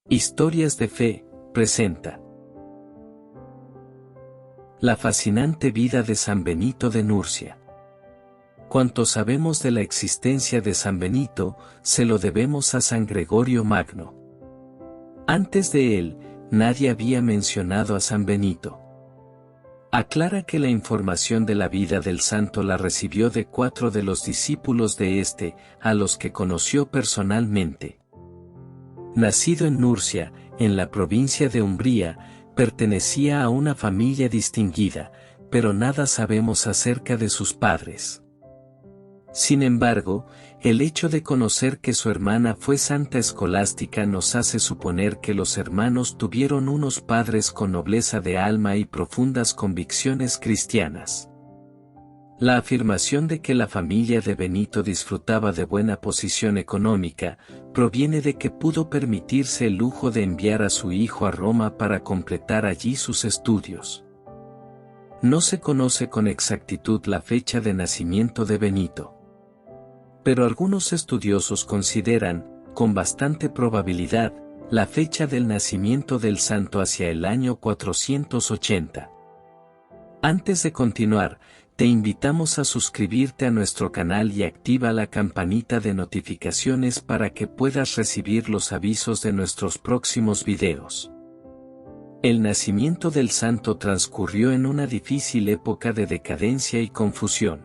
Historias de Fe, presenta la fascinante vida de San Benito de Nursia. Cuanto sabemos de la existencia de San Benito, se lo debemos a San Gregorio Magno. Antes de él, nadie había mencionado a San Benito. Aclara que la información de la vida del santo la recibió de 4 de los discípulos de este, a los que conoció personalmente. Nacido en Nursia, en la provincia de Umbría, pertenecía a una familia distinguida, pero nada sabemos acerca de sus padres. Sin embargo, el hecho de conocer que su hermana fue santa escolástica nos hace suponer que los hermanos tuvieron unos padres con nobleza de alma y profundas convicciones cristianas. La afirmación de que la familia de Benito disfrutaba de buena posición económica, proviene de que pudo permitirse el lujo de enviar a su hijo a Roma para completar allí sus estudios. No se conoce con exactitud la fecha de nacimiento de Benito. Pero algunos estudiosos consideran, con bastante probabilidad, la fecha del nacimiento del santo hacia el año 480. Antes de continuar, te invitamos a suscribirte a nuestro canal y activa la campanita de notificaciones para que puedas recibir los avisos de nuestros próximos videos. El nacimiento del santo transcurrió en una difícil época de decadencia y confusión.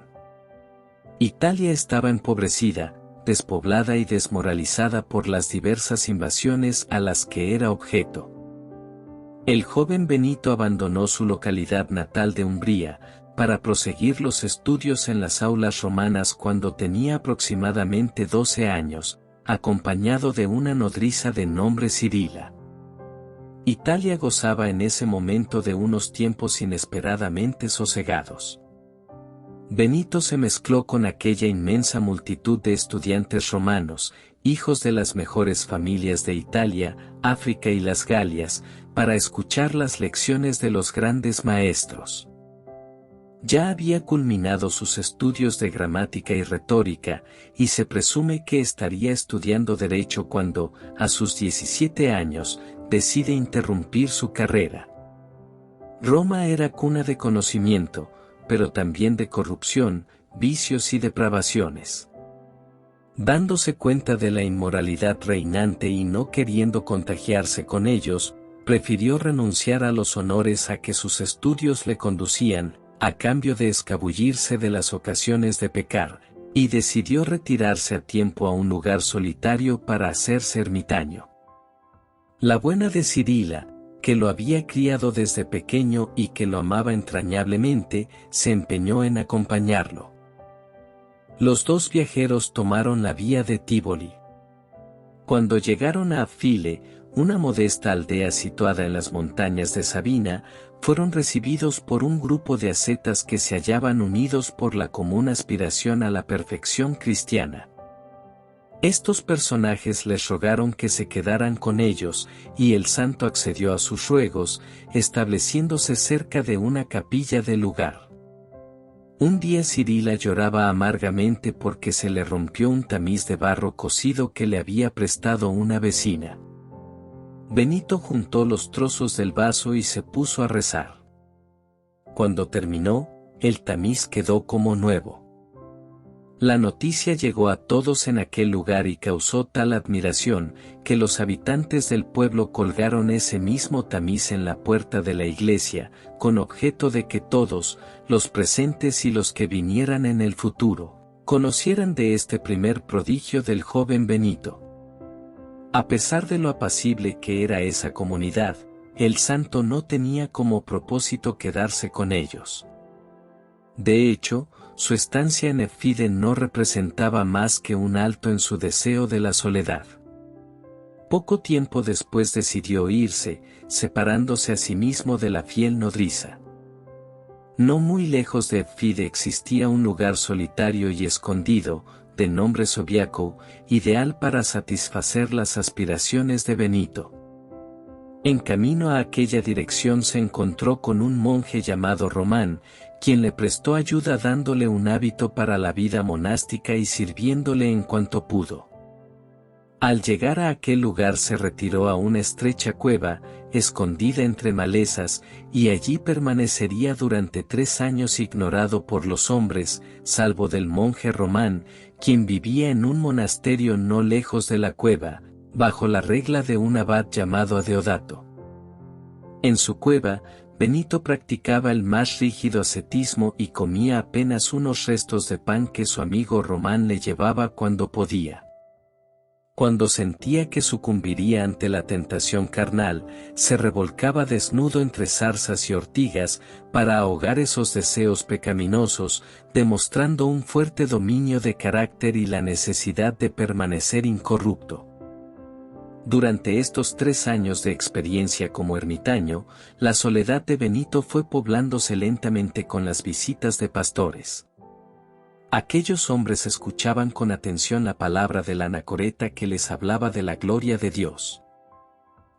Italia estaba empobrecida, despoblada y desmoralizada por las diversas invasiones a las que era objeto. El joven Benito abandonó su localidad natal de Umbría, para proseguir los estudios en las aulas romanas cuando tenía aproximadamente 12 años, acompañado de una nodriza de nombre Cirila. Italia gozaba en ese momento de unos tiempos inesperadamente sosegados. Benito se mezcló con aquella inmensa multitud de estudiantes romanos, hijos de las mejores familias de Italia, África y las Galias, para escuchar las lecciones de los grandes maestros. Ya había culminado sus estudios de gramática y retórica, y se presume que estaría estudiando derecho cuando, a sus 17 años, decide interrumpir su carrera. Roma era cuna de conocimiento, pero también de corrupción, vicios y depravaciones. Dándose cuenta de la inmoralidad reinante y no queriendo contagiarse con ellos, prefirió renunciar a los honores a que sus estudios le conducían, a cambio de escabullirse de las ocasiones de pecar, y decidió retirarse a tiempo a un lugar solitario para hacerse ermitaño. La buena de Cirila, que lo había criado desde pequeño y que lo amaba entrañablemente, se empeñó en acompañarlo. Los dos viajeros tomaron la vía de Tívoli. Cuando llegaron a Afile, una modesta aldea situada en las montañas de Sabina, fueron recibidos por un grupo de ascetas que se hallaban unidos por la común aspiración a la perfección cristiana. Estos personajes les rogaron que se quedaran con ellos, y el santo accedió a sus ruegos, estableciéndose cerca de una capilla del lugar. Un día Cirila lloraba amargamente porque se le rompió un tamiz de barro cocido que le había prestado una vecina. Benito juntó los trozos del vaso y se puso a rezar. Cuando terminó, el tamiz quedó como nuevo. La noticia llegó a todos en aquel lugar y causó tal admiración, que los habitantes del pueblo colgaron ese mismo tamiz en la puerta de la iglesia, con objeto de que todos, los presentes y los que vinieran en el futuro, conocieran de este primer prodigio del joven Benito. A pesar de lo apacible que era esa comunidad, el santo no tenía como propósito quedarse con ellos. De hecho, su estancia en Éfide no representaba más que un alto en su deseo de la soledad. Poco tiempo después decidió irse, separándose a sí mismo de la fiel nodriza. No muy lejos de Éfide existía un lugar solitario y escondido, de nombre Sobiaco, ideal para satisfacer las aspiraciones de Benito. En camino a aquella dirección se encontró con un monje llamado Román, quien le prestó ayuda dándole un hábito para la vida monástica y sirviéndole en cuanto pudo. Al llegar a aquel lugar se retiró a una estrecha cueva, escondida entre malezas, y allí permanecería durante 3 años ignorado por los hombres, salvo del monje Román, quien vivía en un monasterio no lejos de la cueva, bajo la regla de un abad llamado Adeodato. En su cueva, Benito practicaba el más rígido ascetismo y comía apenas unos restos de pan que su amigo Román le llevaba cuando podía. Cuando sentía que sucumbiría ante la tentación carnal, se revolcaba desnudo entre zarzas y ortigas para ahogar esos deseos pecaminosos, demostrando un fuerte dominio de carácter y la necesidad de permanecer incorrupto. Durante estos 3 años de experiencia como ermitaño, la soledad de Benito fue poblándose lentamente con las visitas de pastores. Aquellos hombres escuchaban con atención la palabra del anacoreta que les hablaba de la gloria de Dios.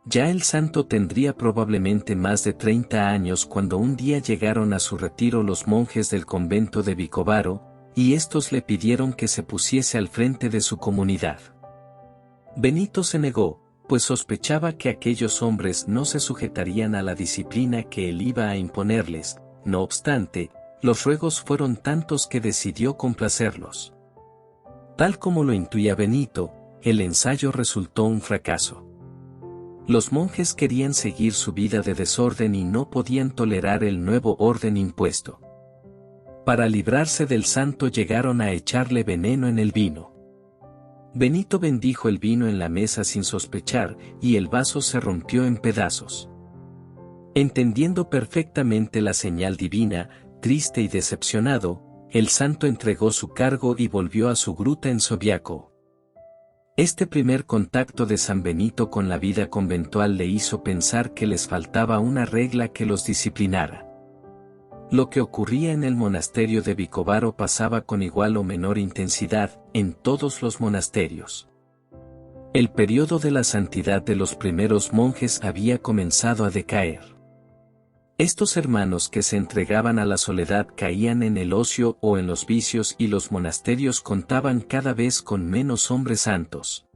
Ya el santo tendría probablemente más de 30 años cuando un día llegaron a su retiro los monjes del convento de Vicovaro, y estos le pidieron que se pusiese al frente de su comunidad. Benito se negó, pues sospechaba que aquellos hombres no se sujetarían a la disciplina que él iba a imponerles. No obstante, los ruegos fueron tantos que decidió complacerlos. Tal como lo intuía Benito, el ensayo resultó un fracaso. Los monjes querían seguir su vida de desorden y no podían tolerar el nuevo orden impuesto. Para librarse del santo llegaron a echarle veneno en el vino. Benito bendijo el vino en la mesa sin sospechar, y el vaso se rompió en pedazos. Entendiendo perfectamente la señal divina, triste y decepcionado, el santo entregó su cargo y volvió a su gruta en Subiaco. Este primer contacto de San Benito con la vida conventual le hizo pensar que les faltaba una regla que los disciplinara. Lo que ocurría en el monasterio de Vicovaro pasaba con igual o menor intensidad en todos los monasterios. El periodo de la santidad de los primeros monjes había comenzado a decaer. Estos hermanos que se entregaban a la soledad caían en el ocio o en los vicios y los monasterios contaban cada vez con menos hombres santos.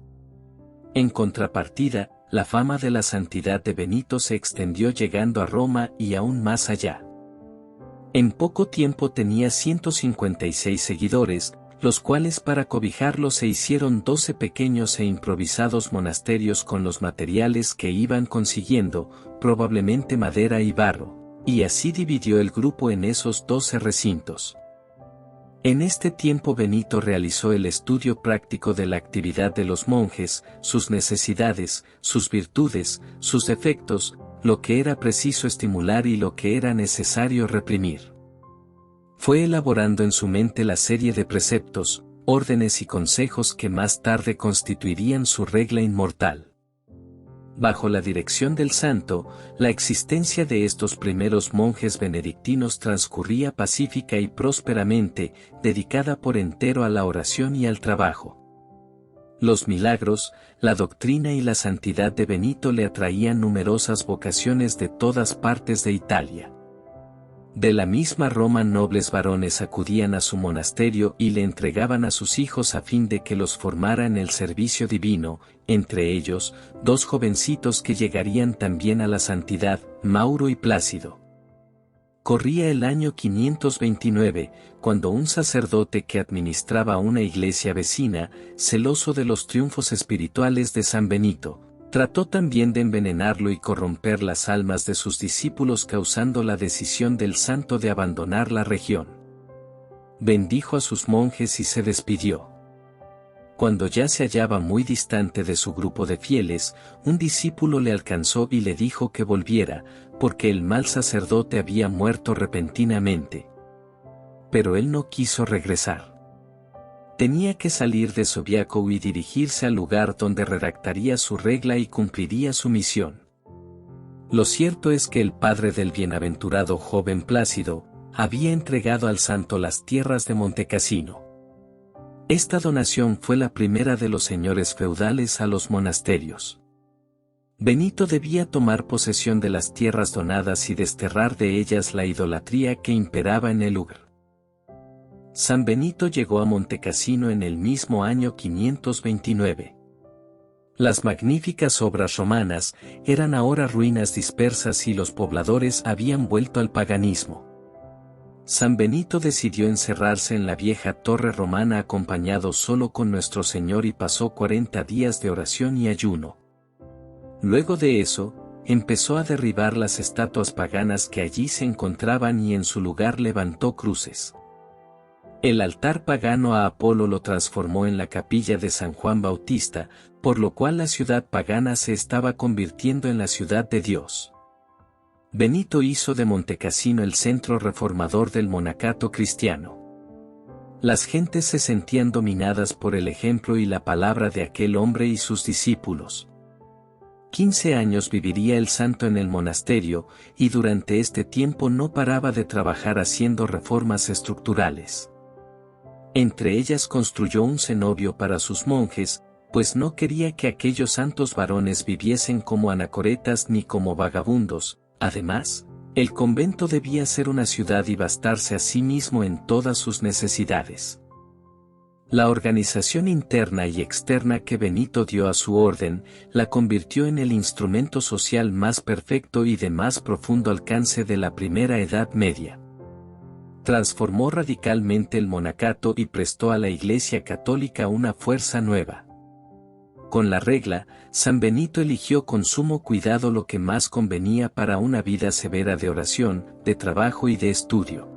En contrapartida, la fama de la santidad de Benito se extendió llegando a Roma y aún más allá. En poco tiempo tenía 156 seguidores, los cuales para cobijarlo se hicieron 12 pequeños e improvisados monasterios con los materiales que iban consiguiendo, probablemente madera y barro, y así dividió el grupo en esos 12 recintos. En este tiempo Benito realizó el estudio práctico de la actividad de los monjes, sus necesidades, sus virtudes, sus defectos, lo que era preciso estimular y lo que era necesario reprimir. Fue elaborando en su mente la serie de preceptos, órdenes y consejos que más tarde constituirían su regla inmortal. Bajo la dirección del santo, la existencia de estos primeros monjes benedictinos transcurría pacífica y prósperamente, dedicada por entero a la oración y al trabajo. Los milagros, la doctrina y la santidad de Benito le atraían numerosas vocaciones de todas partes de Italia. De la misma Roma nobles varones acudían a su monasterio y le entregaban a sus hijos a fin de que los formara en el servicio divino, entre ellos, 2 jovencitos que llegarían también a la santidad, Mauro y Plácido. Corría el año 529, cuando un sacerdote que administraba una iglesia vecina, celoso de los triunfos espirituales de San Benito, trató también de envenenarlo y corromper las almas de sus discípulos causando la decisión del santo de abandonar la región. Bendijo a sus monjes y se despidió. Cuando ya se hallaba muy distante de su grupo de fieles, un discípulo le alcanzó y le dijo que volviera, porque el mal sacerdote había muerto repentinamente. Pero él no quiso regresar. Tenía que salir de Subiaco y dirigirse al lugar donde redactaría su regla y cumpliría su misión. Lo cierto es que el padre del bienaventurado joven Plácido había entregado al santo las tierras de Montecassino. Esta donación fue la primera de los señores feudales a los monasterios. Benito debía tomar posesión de las tierras donadas y desterrar de ellas la idolatría que imperaba en el lugar. San Benito llegó a Montecassino en el mismo año 529. Las magníficas obras romanas eran ahora ruinas dispersas y los pobladores habían vuelto al paganismo. San Benito decidió encerrarse en la vieja torre romana acompañado solo con nuestro Señor y pasó 40 días de oración y ayuno. Luego de eso, empezó a derribar las estatuas paganas que allí se encontraban y en su lugar levantó cruces. El altar pagano a Apolo lo transformó en la capilla de San Juan Bautista, por lo cual la ciudad pagana se estaba convirtiendo en la ciudad de Dios. Benito hizo de Montecassino el centro reformador del monacato cristiano. Las gentes se sentían dominadas por el ejemplo y la palabra de aquel hombre y sus discípulos. 15 años viviría el santo en el monasterio, y durante este tiempo no paraba de trabajar haciendo reformas estructurales. Entre ellas construyó un cenobio para sus monjes, pues no quería que aquellos santos varones viviesen como anacoretas ni como vagabundos. Además, el convento debía ser una ciudad y bastarse a sí mismo en todas sus necesidades. La organización interna y externa que Benito dio a su orden, la convirtió en el instrumento social más perfecto y de más profundo alcance de la primera Edad Media. Transformó radicalmente el monacato y prestó a la Iglesia católica una fuerza nueva. Con la regla, San Benito eligió con sumo cuidado lo que más convenía para una vida severa de oración, de trabajo y de estudio.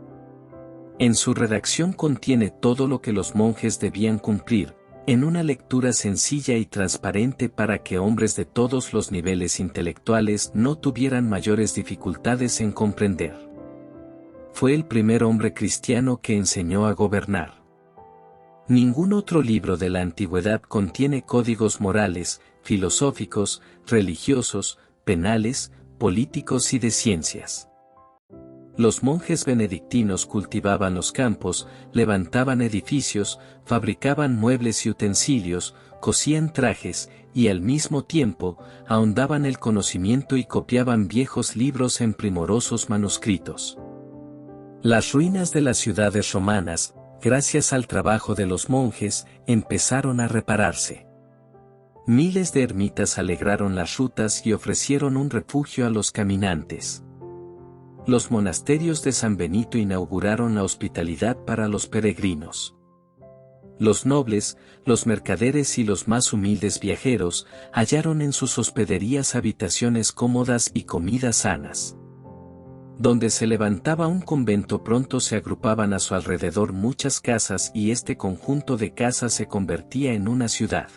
En su redacción contiene todo lo que los monjes debían cumplir, en una lectura sencilla y transparente para que hombres de todos los niveles intelectuales no tuvieran mayores dificultades en comprender. Fue el primer hombre cristiano que enseñó a gobernar. Ningún otro libro de la antigüedad contiene códigos morales, filosóficos, religiosos, penales, políticos y de ciencias. Los monjes benedictinos cultivaban los campos, levantaban edificios, fabricaban muebles y utensilios, cosían trajes, y al mismo tiempo, ahondaban el conocimiento y copiaban viejos libros en primorosos manuscritos. Las ruinas de las ciudades romanas, gracias al trabajo de los monjes, empezaron a repararse. Miles de ermitas alegraron las rutas y ofrecieron un refugio a los caminantes. Los monasterios de San Benito inauguraron la hospitalidad para los peregrinos. Los nobles, los mercaderes y los más humildes viajeros hallaron en sus hospederías habitaciones cómodas y comidas sanas. Donde se levantaba un convento pronto se agrupaban a su alrededor muchas casas y este conjunto de casas se convertía en una ciudad.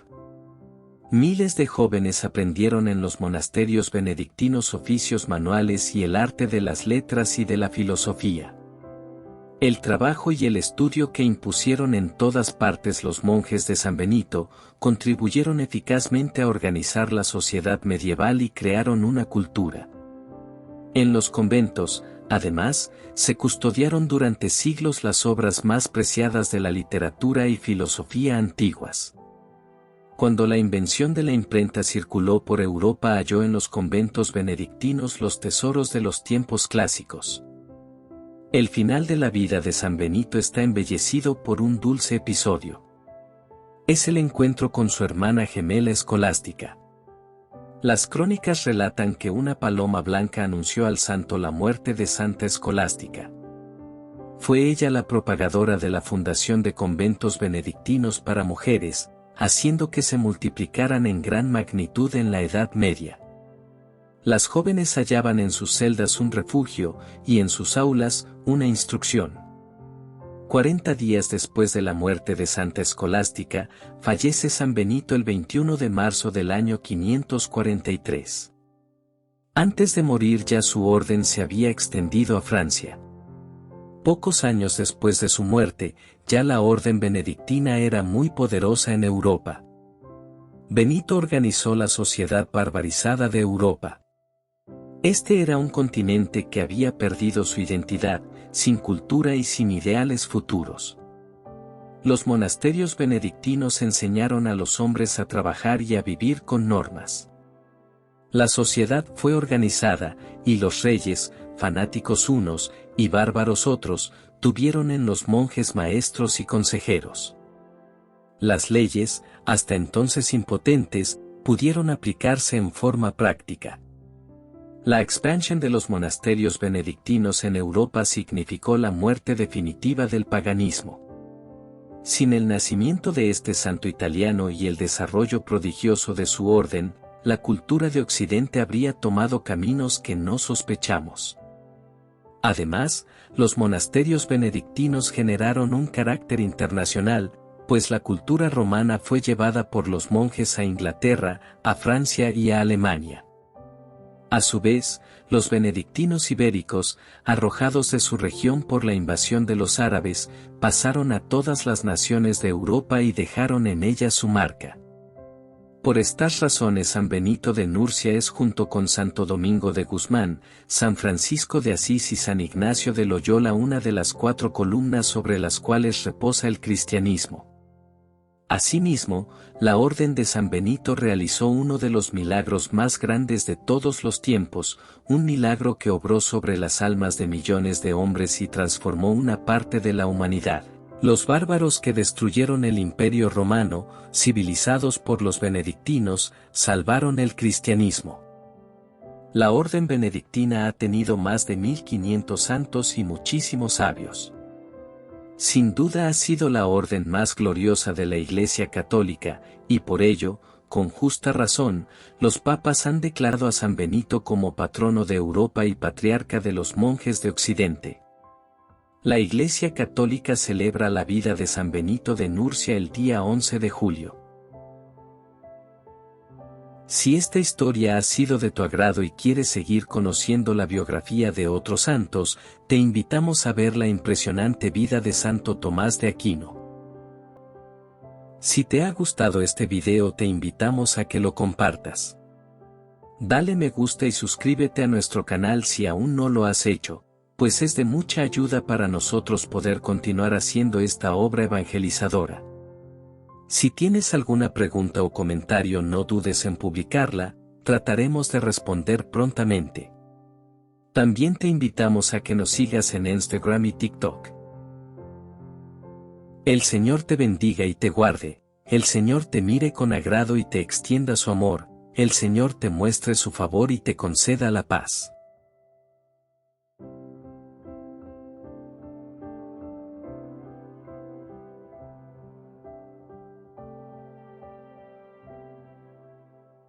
Miles de jóvenes aprendieron en los monasterios benedictinos oficios manuales y el arte de las letras y de la filosofía. El trabajo y el estudio que impusieron en todas partes los monjes de San Benito contribuyeron eficazmente a organizar la sociedad medieval y crearon una cultura. En los conventos, además, se custodiaron durante siglos las obras más preciadas de la literatura y filosofía antiguas. Cuando la invención de la imprenta circuló por Europa, halló en los conventos benedictinos los tesoros de los tiempos clásicos. El final de la vida de San Benito está embellecido por un dulce episodio. Es el encuentro con su hermana gemela Escolástica. Las crónicas relatan que una paloma blanca anunció al santo la muerte de Santa Escolástica. Fue ella la propagadora de la fundación de conventos benedictinos para mujeres, haciendo que se multiplicaran en gran magnitud en la Edad Media. Las jóvenes hallaban en sus celdas un refugio, y en sus aulas, una instrucción. 40 días después de la muerte de Santa Escolástica, fallece San Benito el 21 de marzo del año 543. Antes de morir ya su orden se había extendido a Francia. Pocos años después de su muerte, ya la orden benedictina era muy poderosa en Europa. Benito organizó la sociedad barbarizada de Europa. Este era un continente que había perdido su identidad, sin cultura y sin ideales futuros. Los monasterios benedictinos enseñaron a los hombres a trabajar y a vivir con normas. La sociedad fue organizada, y los reyes, fanáticos unos, y bárbaros otros, tuvieron en los monjes maestros y consejeros. Las leyes, hasta entonces impotentes, pudieron aplicarse en forma práctica. La expansión de los monasterios benedictinos en Europa significó la muerte definitiva del paganismo. Sin el nacimiento de este santo italiano y el desarrollo prodigioso de su orden, la cultura de Occidente habría tomado caminos que no sospechamos. Además, los monasterios benedictinos generaron un carácter internacional, pues la cultura romana fue llevada por los monjes a Inglaterra, a Francia y a Alemania. A su vez, los benedictinos ibéricos, arrojados de su región por la invasión de los árabes, pasaron a todas las naciones de Europa y dejaron en ellas su marca. Por estas razones San Benito de Nurcia es junto con Santo Domingo de Guzmán, San Francisco de Asís y San Ignacio de Loyola una de las 4 columnas sobre las cuales reposa el cristianismo. Asimismo, la Orden de San Benito realizó uno de los milagros más grandes de todos los tiempos, un milagro que obró sobre las almas de millones de hombres y transformó una parte de la humanidad. Los bárbaros que destruyeron el Imperio Romano, civilizados por los benedictinos, salvaron el cristianismo. La Orden benedictina ha tenido más de 1500 santos y muchísimos sabios. Sin duda ha sido la orden más gloriosa de la Iglesia Católica, y por ello, con justa razón, los papas han declarado a San Benito como patrono de Europa y patriarca de los monjes de Occidente. La Iglesia Católica celebra la vida de San Benito de Nurcia el día 11 de julio. Si esta historia ha sido de tu agrado y quieres seguir conociendo la biografía de otros santos, te invitamos a ver la impresionante vida de Santo Tomás de Aquino. Si te ha gustado este video te invitamos a que lo compartas. Dale me gusta y suscríbete a nuestro canal si aún no lo has hecho, pues es de mucha ayuda para nosotros poder continuar haciendo esta obra evangelizadora. Si tienes alguna pregunta o comentario no dudes en publicarla, trataremos de responder prontamente. También te invitamos a que nos sigas en Instagram y TikTok. El Señor te bendiga y te guarde, el Señor te mire con agrado y te extienda su amor, el Señor te muestre su favor y te conceda la paz.